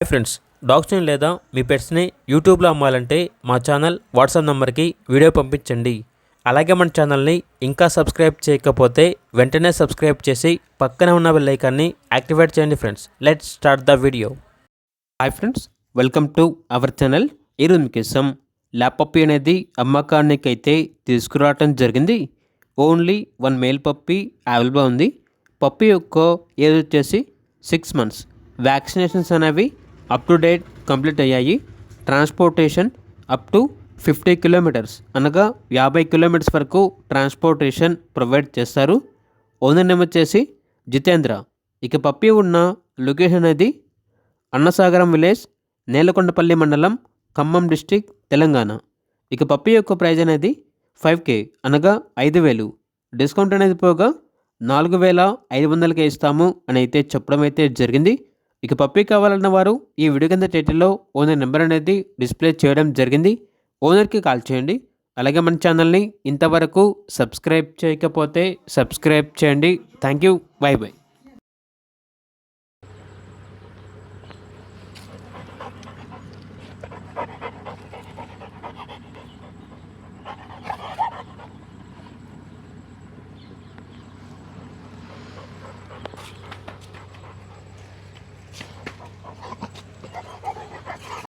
Hi friends, డాగ్స్ని లేదా మీ పెట్స్ని యూట్యూబ్లో అమ్మాలంటే మా ఛానల్ వాట్సాప్ నెంబర్కి వీడియో పంపించండి. అలాగే మన ఛానల్ని ఇంకా సబ్స్క్రైబ్ చేయకపోతే వెంటనే సబ్స్క్రైబ్ చేసి పక్కనే ఉన్న బెల్ ఐకాన్ని యాక్టివేట్ చేయండి. Friends, let's start the video. Hi friends, welcome to our channel. ఈరోజు మీకోసం ల్యాబ్ పప్పీ అనేది అమ్మకానికి అయితే తీసుకురావటం జరిగింది. ఓన్లీ 1 మేల్ పప్పీ అవైలబుల్ ఉంది. పప్పీ యొక్క ఏజ్ వచ్చేసి 6 months. వ్యాక్సినేషన్స్ అనేవి అప్ టు డేట్ కంప్లీట్ అయ్యాయి. ట్రాన్స్పోర్టేషన్ అప్ టు 50 kilometers అనగా 50 kilometers వరకు ట్రాన్స్పోర్టేషన్ ప్రొవైడ్ చేస్తారు. ఓనర్ నేమ్ వచ్చేసి జితేంద్ర. ఇక పప్పీ ఉన్న లొకేషన్ అనేది అన్నసాగరం విలేజ్, నేలకొండపల్లి మండలం, ఖమ్మం డిస్టిక్, తెలంగాణ. ఇక పప్పీ యొక్క ప్రైజ్ అనేది 5K అనగా 5,000. డిస్కౌంట్ అనేది పోగా 4,500కే ఇస్తాము అని అయితే చెప్పడం అయితే జరిగింది. ఇక పప్పీ కావాలన్న వారు ఈ వీడియో కింద టైటిల్లో ఓనర్ నెంబర్ అనేది డిస్ప్లే చేయడం జరిగింది. ఓనర్కి కాల్ చేయండి. అలాగే మన ఛానల్ని ఇంతవరకు సబ్స్క్రైబ్ చేయకపోతే సబ్స్క్రైబ్ చేయండి. Thank you. By by.